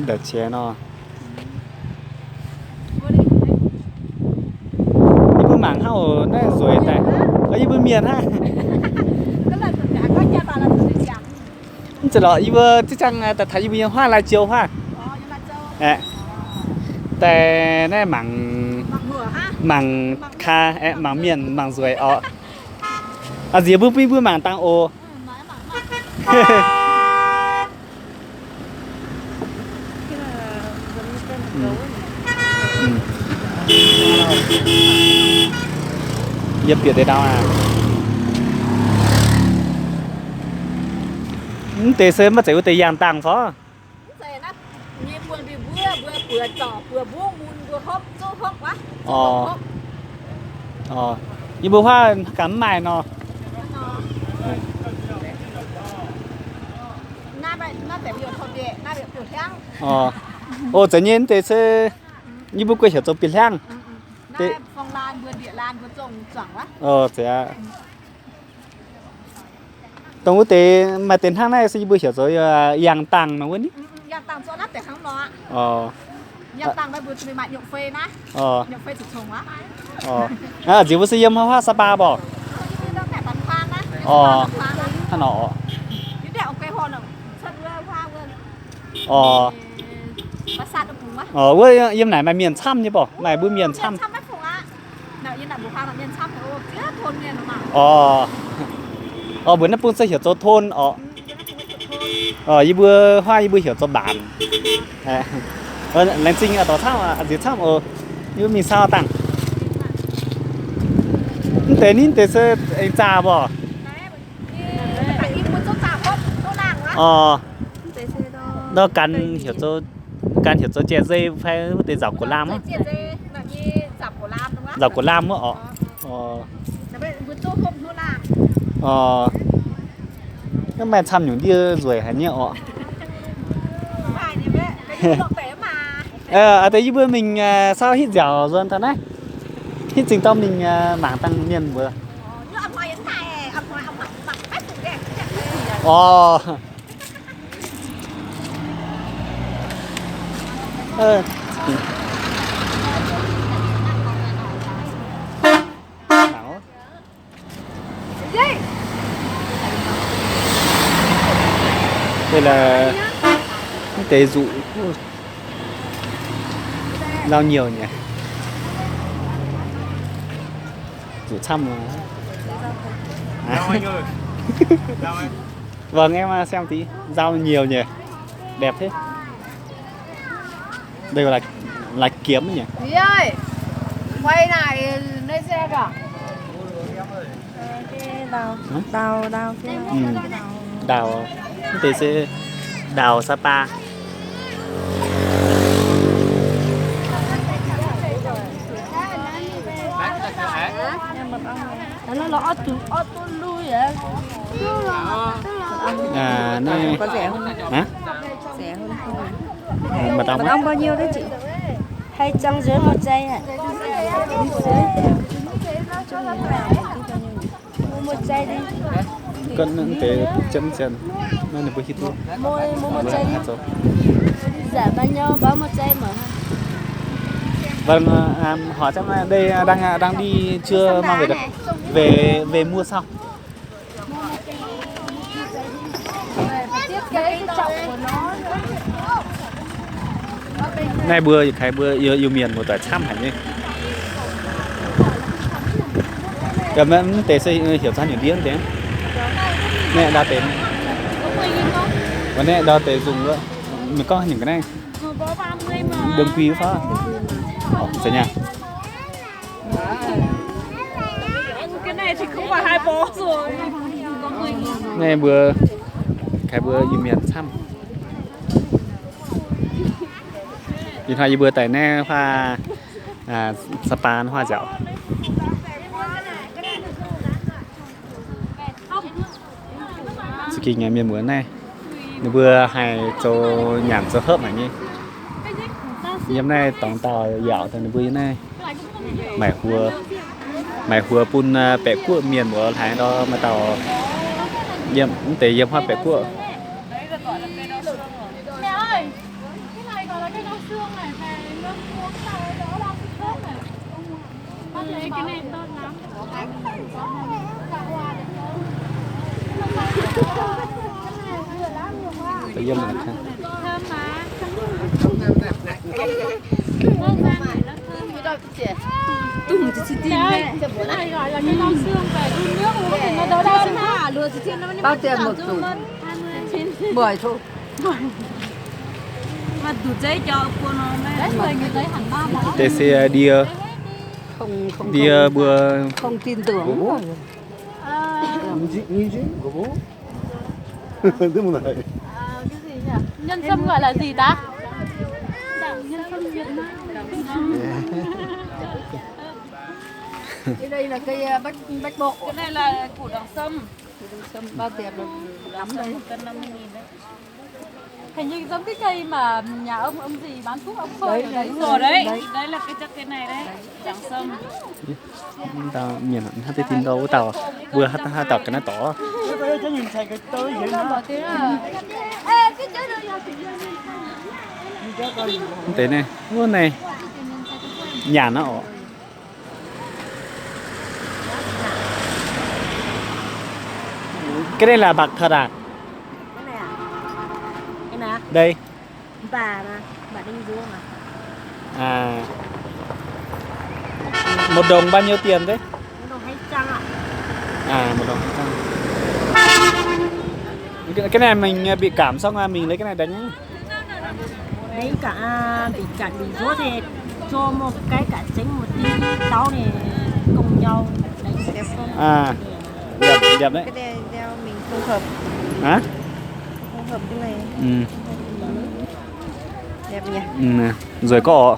đợt chế nó đi bữa mảng hao nó rồi tại ở đi bữa miền ha chỉ là đi bữa chứ chẳng tại thấy bữa hoa là chiều hoa tại này mảng kha mảng miền mảng rồi gì bữa mảng tăng ô dập biệt để đâu à tê sớm mà chịu tê giang tăng phó như bữa hoa cắm mài nó tự nhiên tê sơ như bữa quay hiểu cho biệt lang phong lan vừa địa lan vừa trồng chẳng quá thế tổng quốc tế mà tiền hàng này sẽ bữa hiểu rồi giang tăng mà quên đi giang tăng chỗ nát để kháng nó giang tăng đây vừa từ mạng nhộng phê ná nhộng phê thực trồng á chỉ có sử dụng hoa Sapa bỏ thằng nọ cái đẹo cây hoa nào sân hoa vườn bắt sát được cùng á với em này mà miền Chăm như bỏ này bữa miền Chăm nào yên là buổi hoa là miền Chăm thì chết thôn miền mà bữa nay bữa sẽ hiểu cho thôn như bữa hoa như bữa hiểu cho bản lên sinh ở tòa tháp gì tháp như mình sao tặng thế nín thế sẽ anh cha bỏ đó cần hiểu cho chè dây phải để dọc của lam á dọc của lam á nhưng mà chăm những đi rồi hả nhỉ thấy bữa mình sao hít dẻo rồi thật đấy hít trình tâm mình mảng tăng miền vừa đây là tế dụ lao nhiều nhỉ dụ chăm mà vâng em xem tí rau nhiều nhỉ đẹp thế đây là kiếm nhỉ Tí ơi quay lại lên xe cả đào thế sẽ đào Sapa nó ở lui vậy này có rẻ không? Hả? Rẻ hơn không? Mật ong bao nhiêu đấy chị? 250 một chai ạ. Mua một chai đi. Cân tế chấm chân nó là bữa hít luôn. Mua một chai đi. Dạ bao nhiêu báo một chai mở hả? Vâng, hỏi xem đây đang đi chưa mang về được. Về mua xong. Này bữa yêu miền một tỏi trăm hả nhỉ? Cảm ơn tế sẽ hiểu ra nhiều điên thế. Nè đa tế. Và nè đa tế dùng nữa. Mình có những cái này. Đường quý phá. Sẽ nha. Cái này thì không phải 2 bó rồi. Nè bữa yêu miền trăm. Nhìn hoa bữa tại nè hoa Sapa hoa dạo. Sự kỳ ngày miền muộn này vừa hay cho nhảm cho hớp này nhỉ. Hôm nay tổng tàu dạo thì vừa này mày hùa pun bẹ cua miền của Thái đó mà tàu yếm tế yếm hoa bẹ cua Mẹ ơi, cái này gọi là cái rau xương này, về nước uống sau đó đau khớp này. Con thấy cái này tốt lắm. Tự dưng mình khăn. Thơm mà. Vâng, ra này nó thơm. Tùm chỉ xin Mẹ ơi, cái này gọi là cái rau xương về đun nước uống thì nó đỡ đau mà. bao tiền một tủ? 10 thôi. Mà tủ giấy cho cô nó đấy, 10 người giấy hẳn 3 món. Để xe đi đi bữa Không tin tưởng. Cái gì nhỉ? Nhân sâm gọi là gì ta? Nhân sâm Việt Nam. Đây là cây bách bộ. Cái này là củ đằng sâm. Sâm bao tiền rồi lắm đây. Cân 50.000 đấy. Hình như giống cái cây mà nhà ông gì bán thuốc ông phơi ở đấy rồi đấy. Đấy là cái chất cái này đấy. Đằng sâm. tao miền hát tin đâu tao vừa hát tao cái nó tỏ thế này luôn này nhà nó ở cái đây là bạc thật à? Cái này à? Cái nào? Đây Bà đi ruộng à? à, một đồng bao nhiêu tiền đấy? Cái đồng 200 ạ. À, một đồng 200. Cái này mình bị cảm xong là mình lấy cái này đánh. Đấy cả bị rốt thì cho một cái cả trứng một tí táo này cùng nhau đánh đẹp không? À, đẹp đẹp đấy. Cái này đeo mình không hợp. Hả? Không hợp cái này. Ừ. Đẹp nhỉ? Ừ. Nè. Rồi có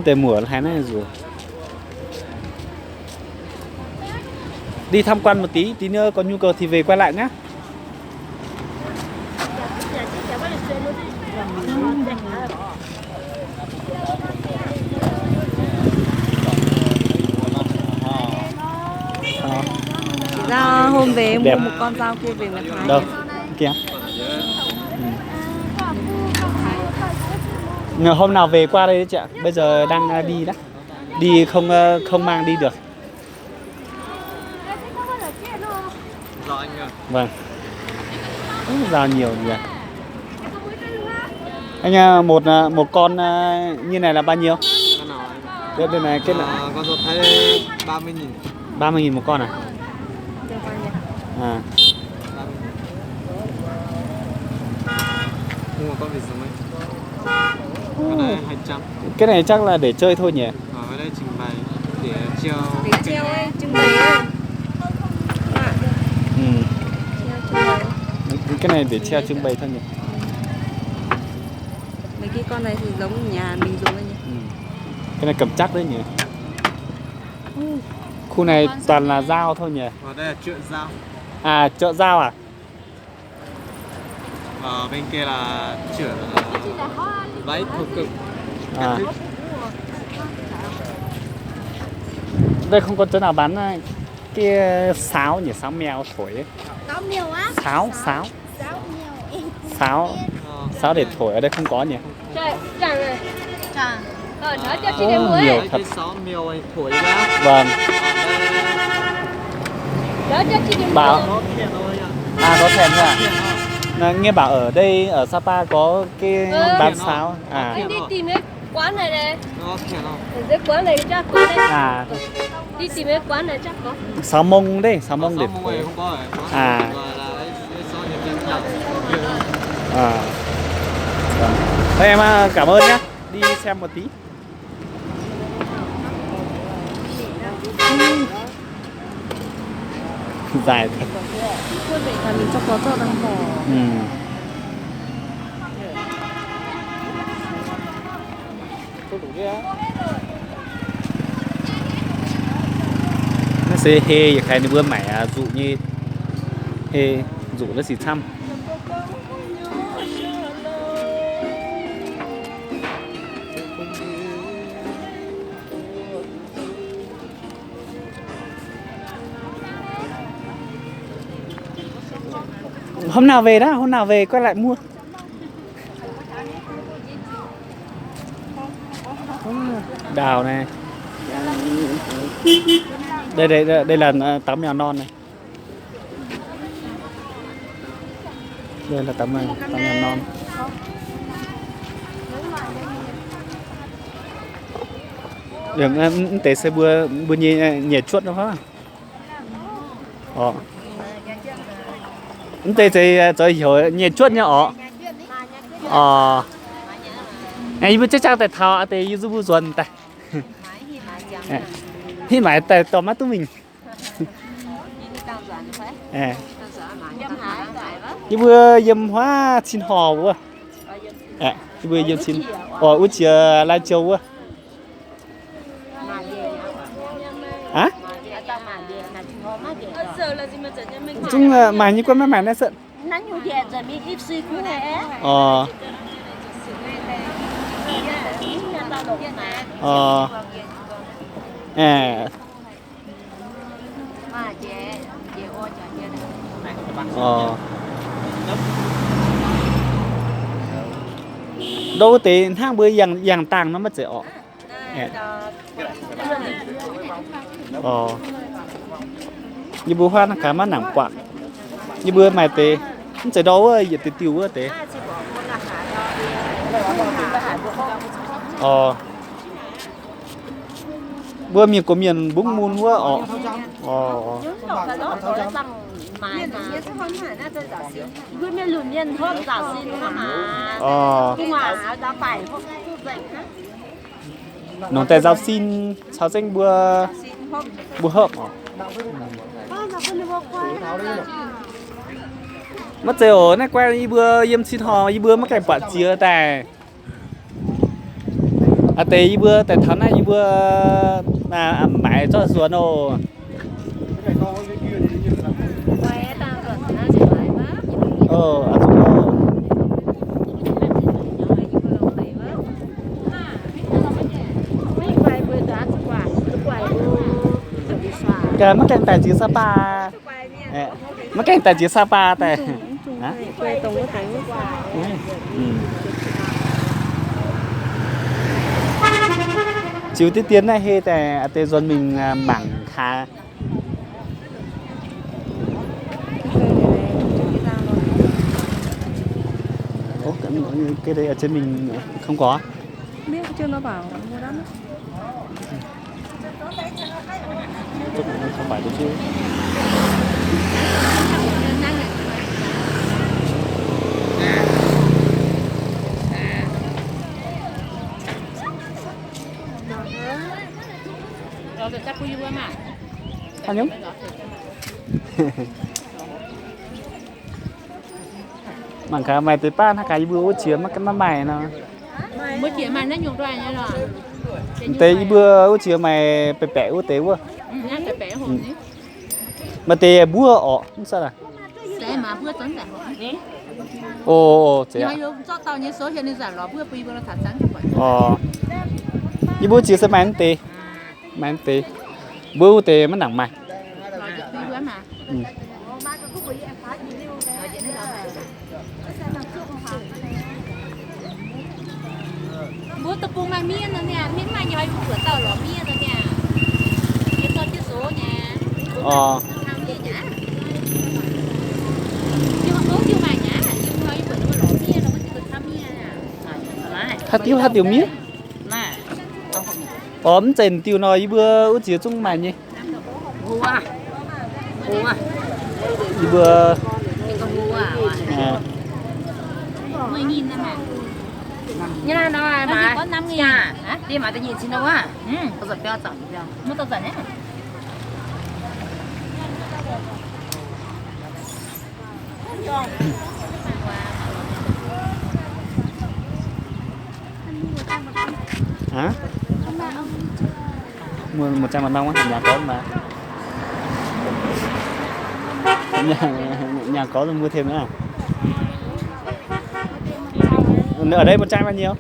tề mùa hay này rồi. Đi tham quan một tí nữa có nhu cầu thì về quay lại nhá. Ra hôm về Đẹp. mua một con dao kia về mà thái. Đâu? Kìa. Ừ. Hôm nào về qua đây đấy chị ạ. Bây giờ đang đi đó. Đi không mang đi được. Vâng. Rau nhiều nhỉ. Anh một con như này là bao nhiêu? Đây này cái này. Con ruột Thái 30.000. 30.000 một con à? À. Mua con vịt giống ấy. Con này 200. Cái này chắc là để chơi thôi nhỉ? Ở đây trình bày để treo. Để treo ấy, trưng bày ấy. Ừ. Cái này để treo trưng bày thôi nhỉ? Mấy cái con này thì giống nhà mình dùng ấy nhỉ? Ừ. Cái này cầm chắc đấy nhỉ? Khu này toàn là dao thôi nhỉ? Ở đây là chợ dao. À, chợ dao à? Ở bên kia là chợ váy thổ cẩm. À. Đây không có chỗ nào bán cái sáo nhỉ? Sáo mèo thổi ấy. Sáo mèo á? Sáo Sáo để thổi ở đây không có nhỉ? Trời, chẳng này. Chẳng. Rồi, nói cho chị đem muối. Nhiều Đấy, thật. cái sáo mèo ấy thổi ra. Vâng. Nói cho chị đem Bảo Nó thiệt thôi ạ. à có thèm thôi à? Là, nghe bảo ở đây ở Sapa có cái bán sáo à? Anh đi tìm cái quán này này. Nó thiệt không? Ở dưới quán này chắc có đấy. À, Đi tìm cái quán này chắc có. sáo mông đấy, sáo mông để Sáo mông thổi. này không có rồi. À. Gọi là đấy, cái sáo nhân dân nhạc. À. Vâng. Thôi em cảm ơn nhé. Đi xem một tí. Dài thật. Là mình cho có đang bò. Ừ. Nó sẽ hê vậy khai bữa mẹ dụ như hê dụ nó xì thăm. Hôm nào về đó, hôm nào về quay lại mua. Đào này. Đây là tấm mèo non này. Đây là tấm mèo non. Đường tế sẽ bữa nhẹ chuột đâu hả? Tế sẽ hiểu nhẹ chuột nhá này bữa chắc tại thao tế YouTube dần tại. Hi mãi tại tao mắt tụi mình. Bữa yếm hóa xin hò bữa. Bữa yếm xin. Út chia lai châu bữa. Hả? Chung mày như con mày nó sợ. Nãy nhiều giờ rồi mi ít suy cũng thế. Đâu thì hang bữa yang tàng nó mất dễ như bữa hoa nó cá má nặng quạ như bữa mày tê nó sẽ đâu giờ tê tiêu á tê bữa miền có miền bún muôn quá bữa miền lùn miền thôi giả xin mà cũng mà đã phải nông tài giáo xin sao danh bữa hợp mất rồi này quay đi bữa yếm xin hò đi bữa mất cảnh quả chia tài tê bữa tại tháng này bữa là mãi cho xuống đồ cái mất cảnh tài chỉ Sapa mất cảnh tài chỉ Sapa tại hả chiếu tiết tiến này hay tại tê dồn mình mảng khá cái đây ở trên mình không có biết chưa nó bảo mua đắt không phải đâu chứ anh nhúng mảng cá mày tới pan cái bữa chia mất cái mày nó mới chia mày nó nhung đoài nhá rồi tế bữa chia mày bẻ bẻ tế quá nhá bẻ hồn nhé mà tế bữa sao là sẽ mà bữa tấn giải thế ạ cho tao nhớ số hiện nay giải ló bữa nó thả sáng cho vậy bữa chia sẽ mày tế bữa tế mất nặng mày bữa tập trung mà miên rồi nè miên mà nhoi bữa tao ló miên rồi nè cái con cái số nhà nhưng mà số tiêu mà nhá nhưng nhoi bữa nó ló miên nó mới được tham miên hạt tiêu miên trên tiêu nói bữa út chia chung mày nhỉ bữa 10.000 thôi mà như là nó mà có 5.000 hả? Đi mà tự nhiên xin đâu á? Tao giật tao mất tao giật đấy. Hả? Mua 100 mặt nông á, nhà có mà. Nhà có rồi mua thêm nữa à? Ở đây một chai bao nhiêu?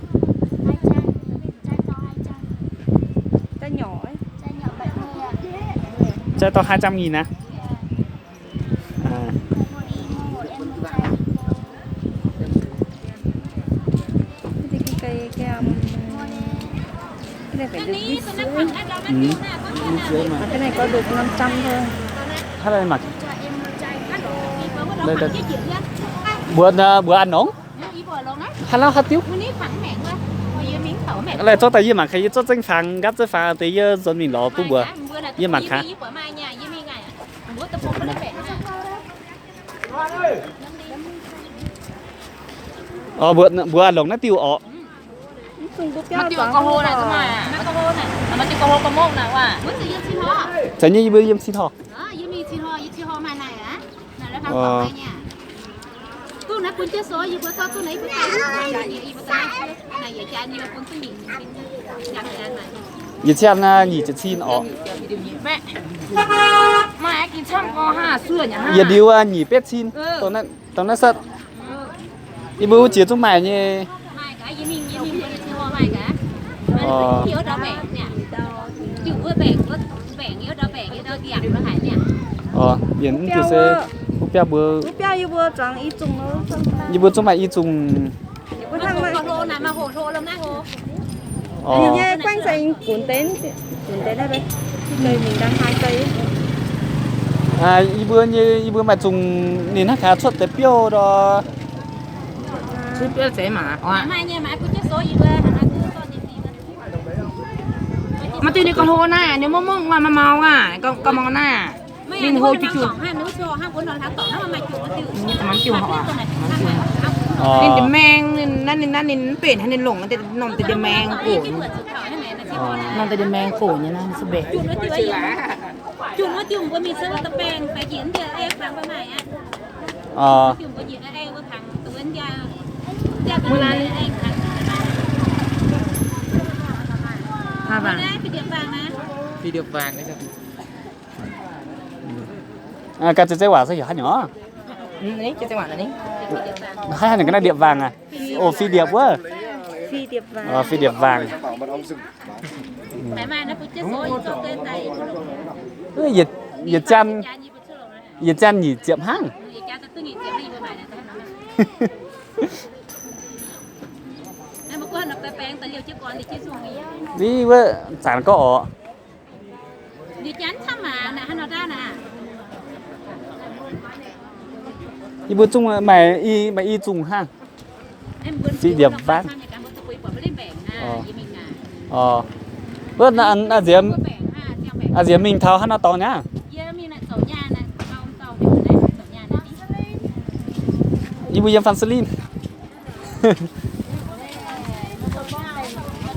Chai nhỏ ấy. Chai to 200.000 à? này phải được Ní ít tôi sữa. nó khoảng hết đâu nó tiêu nè có cái Ít sữa mà. Cái này có được 500 thôi. Hay là mặc cho em trai hát đồ đi có đó Đây, khoảng đây. cái chuyện bữa ăn nóng ý vừa luôn á hay là hạt tiêuมื้อนี้ฝังแหม่งว่ามื้อมิงเขาแหม่ง lại cho tại vì mà khi cho danh phẳng gấp cho phẳng thì dân mình lo cũng bữa ยี่หมักค่ะ ยี่ปวดมาเนี่ยยี่มีไงอ่ะมื้อตะปงก็ได้แบ่งนะ bữa ăn nóng nó tiêu ọ มันติวกอโฮน่ะทำไมอ่ะมันกอโฮน่ะมันติวกอโฮกอโมกน่ะว่ามื้อสิยี่สิฮอ chẳng như bữa yếm xin thọ ยี่มีสิฮอยี่สิฮอมาไหนอ่ะนั่นแล้วทางฝั่งไหนเนี่ยตู้นะคุณเจ้าโซยี่บ่ตู้ไหนบ่ตายยี่บ่ตายไหนอย่าจานนี่ว่าคุณผู้หญิงอยากจานไหน ยี่เช่นnhỉจะxin ọ แม่มากินช่างก็5เสื้อเนี่ย ยี่điều nhỉ biết xin tao nó sợยี่bữa chiều chúng mày như ไม่กะยี่มีบ่ได้สิฮอไม่กะมันเที่ยวดอกแบ่งเนี่ยอยู่เพื่อแบ่งก็แบ่งเยอะดอกแบ่งเยอะดอกอย่างละหายเนี่ย biển kiểu xe bữa bữa bữa Búp beo yêu bữa trắng ít trùng nó. như bữa chúng mày y dùng มาโหน่ะมาโหโทรลงนะโห Nhìn nha, quanh xanh cuốn tên đây đây. Cây mình đang 2 cây. y bữa mà dùng nên hát khá xuất tới biểu đó 吃不谁嘛？ ไม่เนี่ยมาคุณจะโซอีเบอร์หันมาคือตอนนี้ Mà từ đây con hô nè, nếu mà mong mà màu à, con màu nè. ไม่อยากโหจุดจุดห้านิ้วโชว์ห้าคนนอนทั้งต่อถ้ามันมาจุดก็ติวมันติวเหรอ Nên cái mang nên biển hay nên lủng nên nòng từ cái mang cổ. ที่เปิดสุดเขาให้ไหนนะที่พอนะ Nòng từ cái mang cổ như nó sẽ bể. จุดแล้วติวไอ้จุดว่าติวก็มีเสื้อตะแปงไปเขียนเดียวเอ๊ะฟังไปไหนอ่ะติวก็เขียนเอ๊ะว่าพังตัวเอ็นยาเจ้าเป็นอะไรเอ๊ะพัง Ha ไม่ vàng. ได้ไปเดี๋ยวฟังนะ video vàng đấy cái chế quả sao hiểu hả nhỏ Đấy, cho bạn này. hai thằng cái này điệp vàng à phi điệp quá Phi điệp vàng. phi điệp vàng หมายมานะคุณจะโซอีโซเกินใจ nhiệt chăn nhiệt chăn nhỉ chiệm hang อย่าจ้าตึ้งอีเจ็บไม่อยู่หมายนะแต่ให้มาก้อนเอาไปแปลงแต่เลี้ยวเจ้าก่อนดิชิ้นสูงนี้ đi với sản có ọ ดิฉันทำมานะฮันเอาได้นะ y bữa chung mày y chung hang สีเดียบบ้านการบุตรปุยปอดไม่ได้แบ่งยี่มิงอ่ะ bữa là ăn diễm แบ่ง5เจ้าแบ่ง diễm mình thao hát nó to nhá เยอะมีน่ะ2ย่านะเอา2เดี๋ยวได้2ย่านะ y bữa yếm phan selin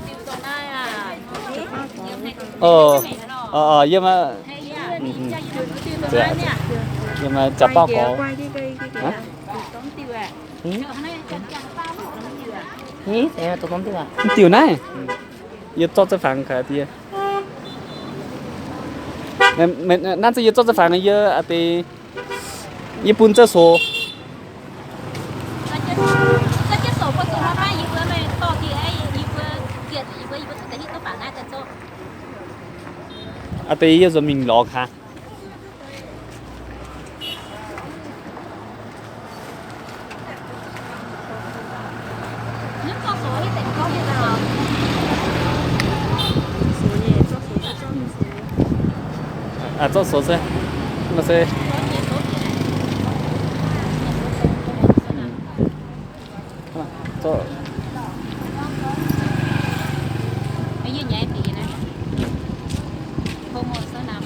ติวตรงได้อ่ะ yếm mà ให้ย่าจะอยู่ติวตรงได้เนี่ย yếm mà chập bao có Quay cái cây hả ต้องติวอ่ะเดี๋ยวให้จัดการป้าบอกแล้วติวอ่ะ Ý, thế là tôi không thích à? tiểu này yếm cho cái phẳng cả tia mình nãy giờ cho cái phẳng này giờ à thì yếm bún cho số ก็จะส่งประตูมาให้ยิบเบอร์ไม่ต่อที่ไอ้ยิบเบอร์เกียรติยิบเบอร์แต่ที่ตัวป่าน่าจะโซ่ à thì giờ mình lọ hả นึกก็โซ่ที่แต่ก็ยังเรา cho số xe nó sẽ cho ไอ้ยี่ใหญ่ตีนะโฮโมสนาม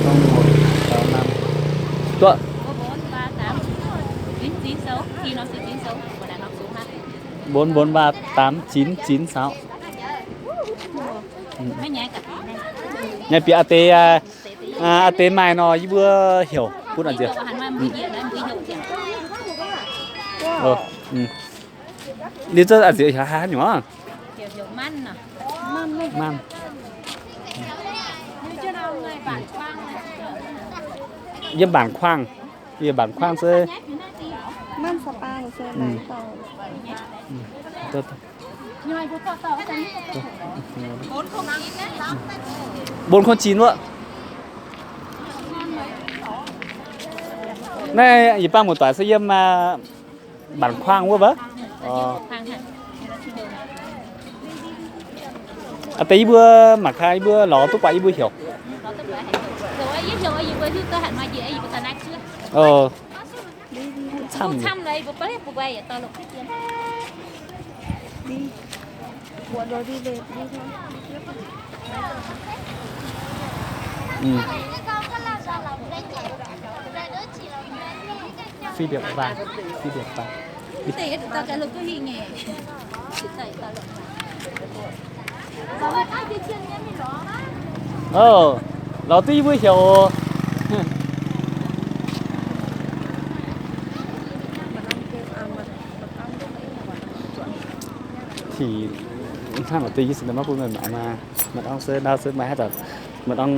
trong 1 năm tuệ โอ้โห3 8chín số khi nó sẽ chín số và là nó xuống ha 4 4 3 8 9 9 6 mấy nhảy cả nhà bị AT mai nó như vừa hiểu phút là gì hành hoa 10 giờ đấy 10 giờ đi chơi gì hả nhỏ kiểu kiểu man nè man như chưa đâu người bản khoang yếm bản khoang sẽ Man sapa của xe máy tàu. tốt nhoi của tàu cái 409 nữa này ý ba một tòa sẽ yếm bản khoang quá bớ khoang hả à tí bữa mặc hai bữa lò tôi quậy bữa hiểu Đó tức là rồi ấy giới thiệu ấy vừa thứ cơ hẳn mà gì ấy vừa ta nát chưa chăm chăm đây vừa phải vừa quay tao lục cái tiền đi buồn rồi đi về đi thôi. phi điệp vàng phi điệp vàng cái tiền tao cái lục cái gì nghề tao lục rồi ai đi chơi nhá mình đó lò tí bữa hiểu thìถ้าเราตียี่สิบมันก็พูดเหมือนหมามามันต้องซื้อดาวซื้อมาให้แต่มันต้อง